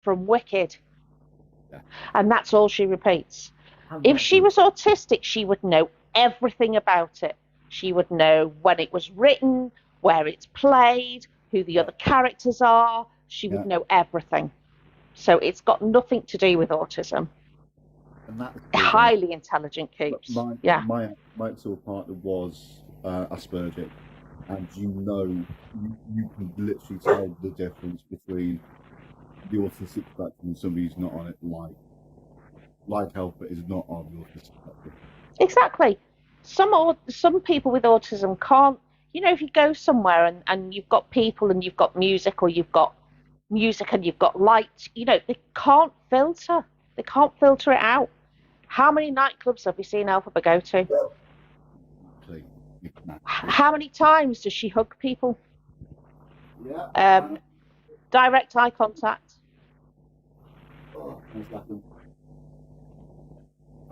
from Wicked. Yeah. And that's all she repeats. If she was autistic, she would know everything about it. She would know when it was written, where it's played, who the other characters are. She would know everything. So it's got nothing to do with autism. And that's highly intelligent coops. My sort of partner was Asperger, and you can literally tell the difference between the autistic spectrum and somebody who's not on it, like Helper is not on the autistic spectrum. Exactly. Some people with autism can't. If you go somewhere and you've got people and you've got music, or you've got music and you've got light, they can't filter. They can't filter it out. How many nightclubs have you seen Elphaba go to? How many times does she hug people? Yeah. Direct eye contact.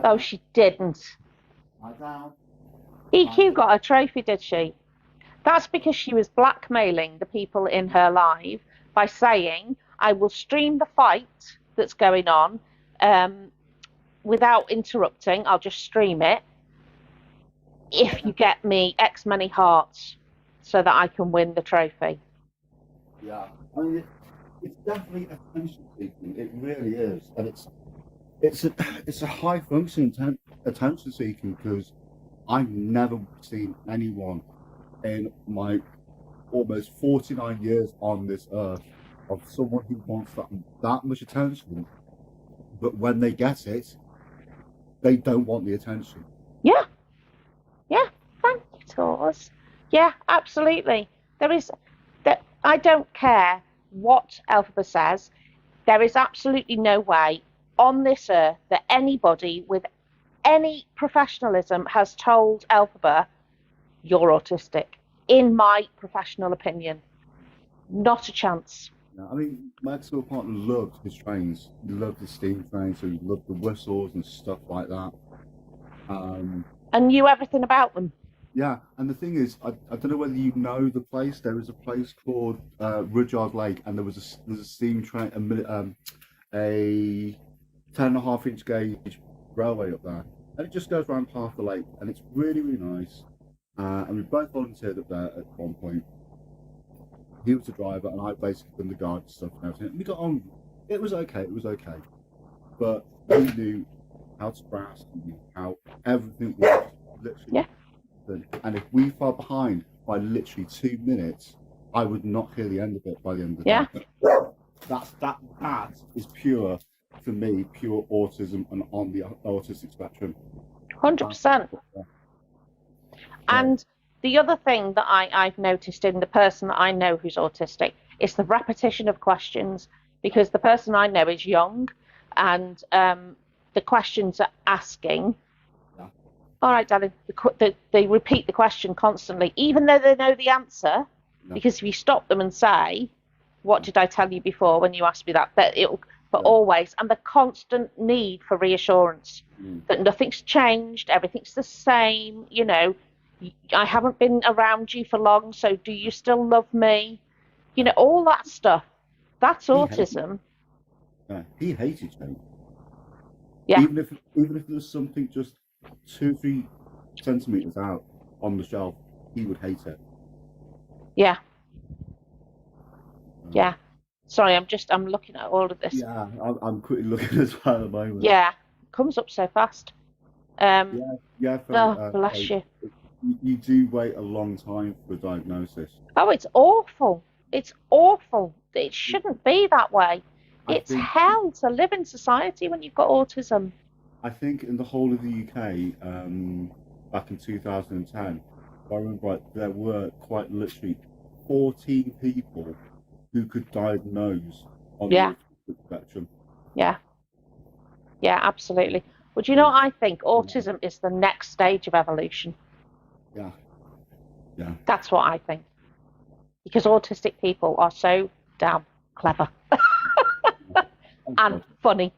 Oh, she didn't. EQ got a trophy, did she? That's because she was blackmailing the people in her live by saying, I will stream the fight that's going on without interrupting. I'll just stream it if you get me X many hearts so that I can win the trophy. Yeah, I mean, it's definitely attention seeking. It really is, and it's a high functioning attention seeking, because I've never seen anyone in my almost 49 years on this earth of someone who wants that much attention, but when they get it, they don't want the attention. Yeah. Thank you, Tors. Yeah, absolutely. I don't care what Elphaba says. There is absolutely no way on this earth that anybody with any professionalism has told Elphaba, you're autistic. In my professional opinion, not a chance. I mean, my ex-partner loved his trains. He loved the steam trains, so he loved the whistles and stuff like that. And knew everything about them. Yeah, and the thing is, I don't know whether you know the place. There is a place called Rudyard Lake, and there's a steam train, a 10.5-inch gauge railway up there, and it just goes around half the lake, and it's really, really nice. And we both volunteered up there at one point. He was the driver, and I basically done the guard and stuff and everything. And we got on. It was okay. But he knew how to brass, how everything was literally. Yeah. And if we fell behind by literally 2 minutes, I would not hear the end of it by the end of the day. That is pure, for me, pure autism and on the autistic spectrum. 100%. And the other thing that I've noticed in the person that I know who's autistic is the repetition of questions, because the person I know is young, and the questions are asking. All right, darling. They repeat the question constantly, even though they know the answer. No. Because if you stop them and say, "What did I tell you before when you asked me that?" But always, and the constant need for reassurance that nothing's changed, everything's the same. I haven't been around you for long, so do you still love me? All that stuff. That's autism. He hated you. Yeah. Even if there was something just 2-3 centimeters out on the shelf, he would hate it. Yeah. Sorry, I'm looking at all of this. Yeah, I'm quickly looking as well at the moment. Yeah, it comes up so fast. Bless you. You do wait a long time for a diagnosis. Oh, it's awful. It's awful. It shouldn't be that way. It's hell to live in society when you've got autism. I think in the whole of the UK, back in 2010, if I remember right, there were quite literally 14 people who could diagnose on the autistic spectrum. Yeah, absolutely. Well, do you know what I think? Autism is the next stage of evolution. Yeah. That's what I think. Because autistic people are so damn clever. And funny.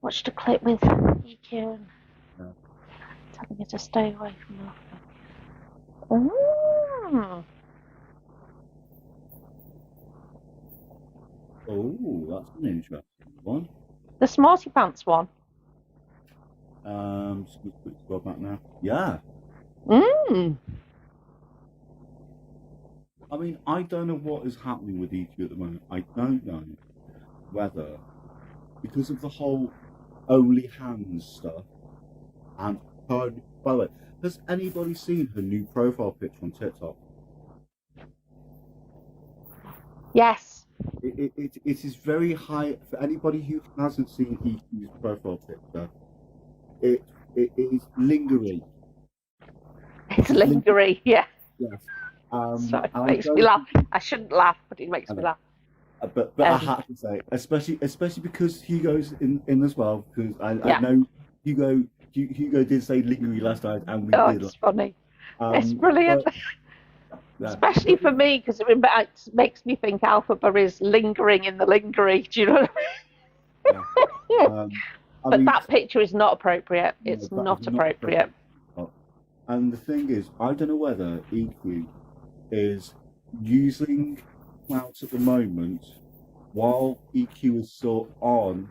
Watched a clip with EQ telling her to stay away from that. Oh, that's an interesting one. The Smarty Pants one. Just a quick scroll back now. Yeah. Mm. I mean, I don't know what is happening with EQ at the moment. I don't know whether because of the whole only hands stuff and her. By the way, has anybody seen her new profile picture on TikTok? Yes. It is very high for anybody who hasn't seen EQ's profile picture. It it is lingering. It's It's lingering. lingering. Yeah. Yes. Sorry, And I makes me don't laugh. think. I shouldn't laugh, but it makes I me know. laugh. But I Um, have to say, especially because Hugo's in as well, because I yeah. know Hugo Hugo did say lingering last night, and we Oh, did. it's funny. It's brilliant. But yeah, Especially but for me, because it makes me think Elphaba is lingering in the lingerie. Do you know what yeah. I mean? I But mean, that picture is not appropriate. no, It's that is not not appropriate. appropriate. And the thing is, I don't know whether EQ is using clout at the moment while EQ is still on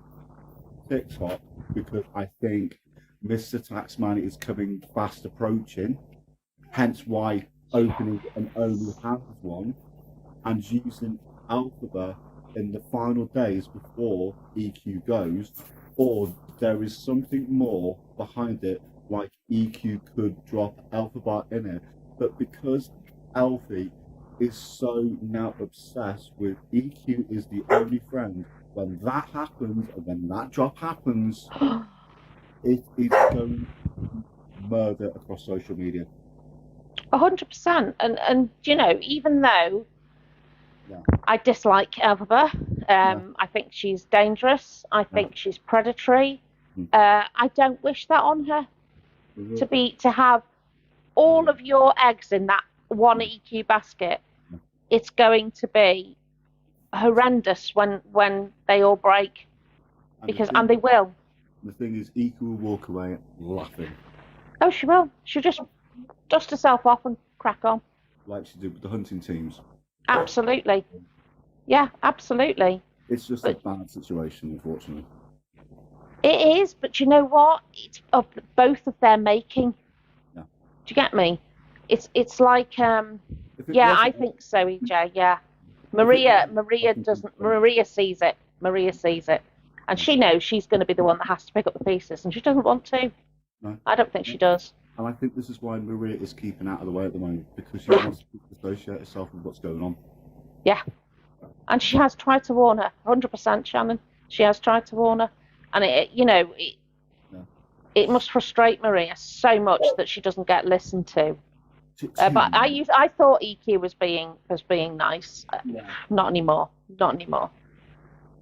TikTok because I think Mr. Taxman is coming fast approaching, hence why opening an only hands one and using Elphaba in the final days before EQ goes, or there is something more behind it, like EQ could drop Elphaba in it, but because Elfie is so now obsessed with EQ is the only friend, when that happens and when that drop happens, it is going to murder across social media. 100%. And even though Yeah, I dislike Elphaba, yeah. I think she's dangerous. I Yeah. think she's predatory. Mm. I don't wish that on her. Mhm. To have all Mm. of your eggs in that one Mm. EQ basket, Mm. it's going to be horrendous when they all break, And and they will. the thing is, Ika will walk away laughing, Oh, she will. She'll just dust herself off and crack on. like she did with the hunting teams. Absolutely. Yeah, absolutely. It's just a But bad situation, unfortunately. it is. But you know what? It's of both of their making. Yeah. Do you get me? It's like If it yeah, I wasn't, think so, EJ. Yeah. if it Maria wasn't, I Maria think it's doesn't fun. Maria sees it. Maria sees it. And Yeah. she knows she's going to be the one that has to pick up the pieces, and she doesn't want to. No. I don't think she does. And I think this is why Maria is keeping out of the way at the moment because she Yeah. wants to associate herself with what's going on. Yeah. And she has tried to warn her, 100%, Shannon. She has tried to warn her. And Yeah. it must frustrate Maria so much that she doesn't get listened to. But I thought EQ was being nice. Yeah. Not anymore. Not anymore.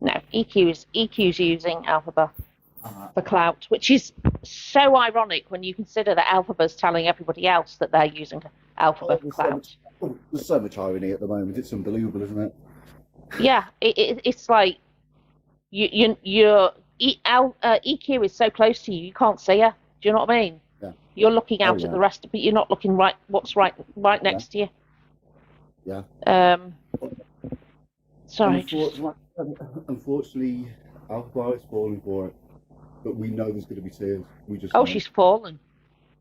No, EQ's using Elphaba for clout, which is so ironic when you consider that Elphaba's telling everybody else that they're using Elphaba for clout. There's so much irony at the moment. It's unbelievable, isn't it? Yeah, it's like EQ is so close to you, you can't see her. Do you know what I mean? Yeah. You're looking Oh, out yeah. at the rest of it. You're not looking what's right Yeah. next to you. Yeah. Sorry. Unfortunately, Alpha is falling for it, but we know there's going to be tears. We just Oh, know. she's fallen.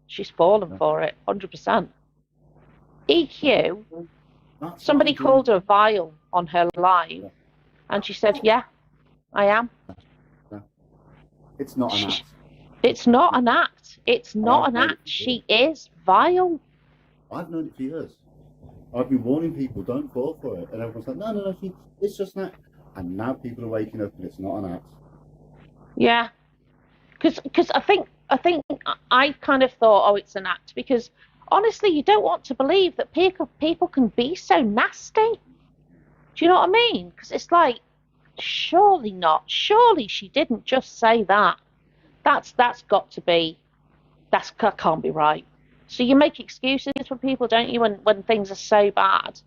She's fallen Yeah. for it, 100%. EQ. That's Somebody what I'm called doing. her vile on her live, Yeah. and she said, "Yeah, I am." Yeah. It's not an act. It's not an act. It's not I've an known it act. for She years. is vile. I've known it for years. I've been warning people, don't fall for it, and everyone's like, no, no, no, it's just an act. And now people are waking up, and it's not an act. Yeah, because I kind of thought, oh, it's an act, because honestly, you don't want to believe that people can be so nasty. Do you know what I mean? Because it's like, surely not. Surely she didn't just say that. That's got to be. That can't be right. So you make excuses for people, don't you, when things are so bad.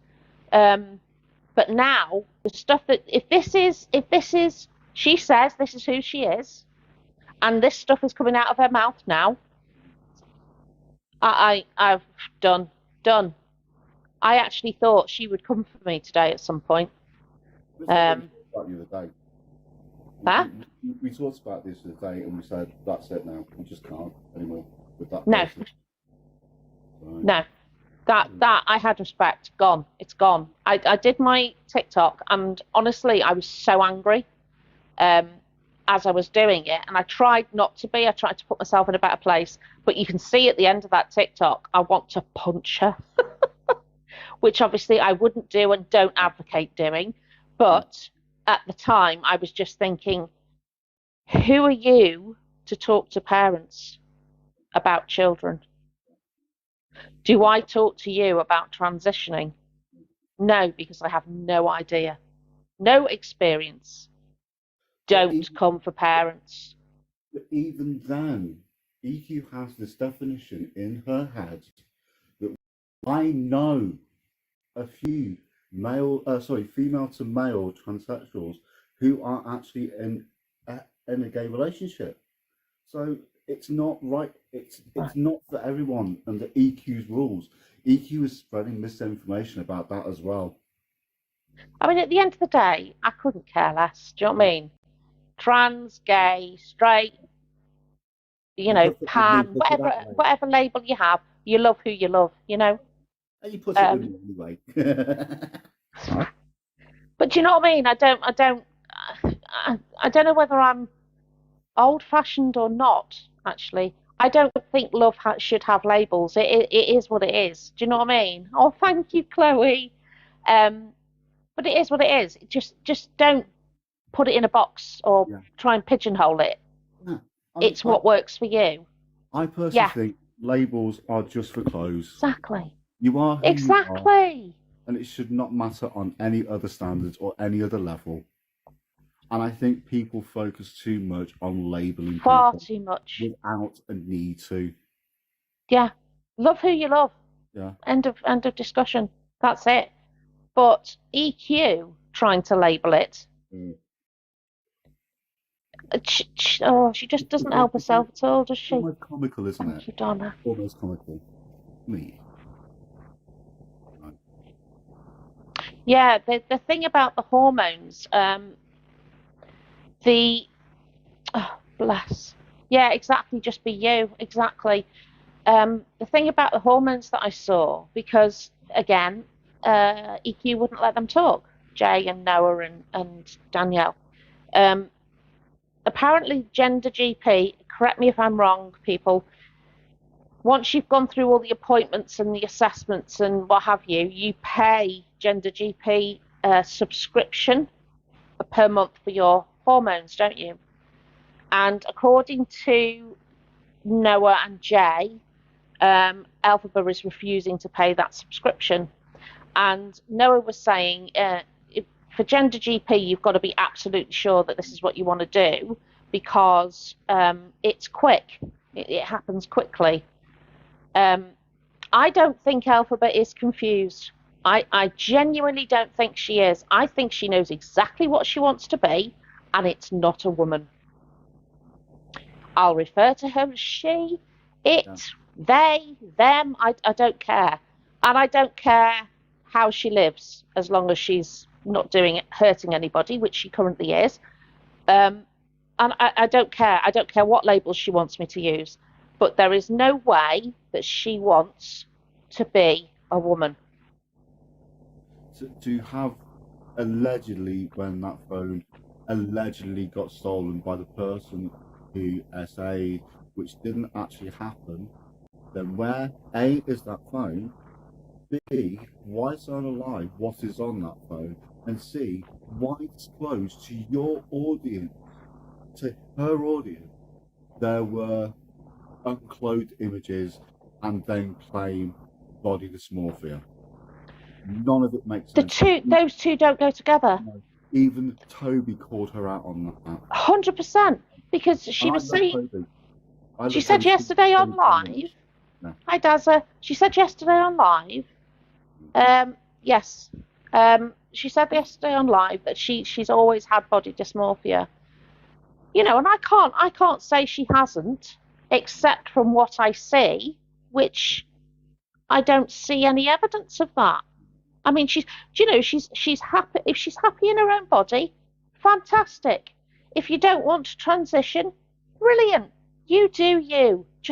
But now the stuff that if this is she says this is who she is, and this stuff is coming out of her mouth now. I've done. I actually thought she would come for me today at some point. about the other day. Huh? We talked about this the other day, and we said that's it now. We just can't anymore with that No, person. So, no. That I had respect. Gone. It's gone. I did my TikTok, and honestly, I was so angry as I was doing it, and I tried not to be. I tried to put myself in a better place, but you can see at the end of that TikTok, I want to punch her, which obviously I wouldn't do and don't advocate doing. But at the time, I was just thinking, who are you to talk to parents about children? Do I talk to you about transitioning? No, because I have no idea, no experience. but Don't come for parents. even then, EQ has this definition in her head that I know a few female to male transsexuals who are actually in a gay relationship. So it's not right. It's not for everyone under EQ's rules. EQ is spreading misinformation about that as well. I mean, at the end of the day, I couldn't care less. Do you know what I mean? Trans, gay, straight, When you pan, put it that way, whatever label you have, you love who you love, and you put it with Um, me anyway. but do you know what I mean? I don't know whether I'm old-fashioned or not. Actually, I don't think love should have labels. It is what it is. Do you know what I mean? Oh, thank you, Chloe. Um, but it is what it is. Just don't put it in a box or Yeah. try and pigeonhole it. No, It's what works for you. I personally Yeah. think labels are just for clothes. Exactly. You are who you are, Exactly. and it should not matter on any other standards or any other level. And I think people focus too much on labeling Far people too much. without a need to. Yeah. Love who you love. Yeah. End of discussion. That's it. But EQ trying to label it. She just doesn't help herself at all, does she? Almost comical, isn't Thank it? you, Donna. Almost comical. Me. Right. Yeah, the thing about the hormones, bless. Yeah, exactly. Just be you. Exactly. The thing about the hormones that I saw, because again, EQ wouldn't let them talk, Jay and Noah and Danielle. Apparently, gender GP, correct me if I'm wrong, people, once you've gone through all the appointments and the assessments and what have you, you pay gender GP subscription per month for your hormones, don't you? And according to Noah and Jay, Elphaba is refusing to pay that subscription. And Noah was saying, for gender GP, you've got to be absolutely sure that this is what you want to do because it's quick. It happens quickly. I don't think Elphaba is confused. I genuinely don't think she is. I think she knows exactly what she wants to be, and it's not a woman. I'll refer to her as she, it, they, them. I don't care. And I don't care how she lives as long as she's not hurting anybody, which she currently is. And I don't care. I don't care what labels she wants me to use. But there is no way that she wants to be a woman. To have allegedly, when that phone allegedly got stolen by the person who SA'd, which didn't actually happen, then where A is that phone, B, why so alive what is on that phone, and C, why disclose to your audience, to her audience, there were unclothed images and then claim body dysmorphia. None of it makes sense. Those two don't go together. No. Even Toby called her out on that. 100%, because she was saying. She said yesterday on live. No. Hi, Dazza. She said yesterday on live. Yes. She said yesterday on live that she's always had body dysmorphia. And I can't say she hasn't, except from what I see, which I don't see any evidence of that. I mean, she's happy. If she's happy in her own body, fantastic. If you don't want to transition, brilliant. You do you.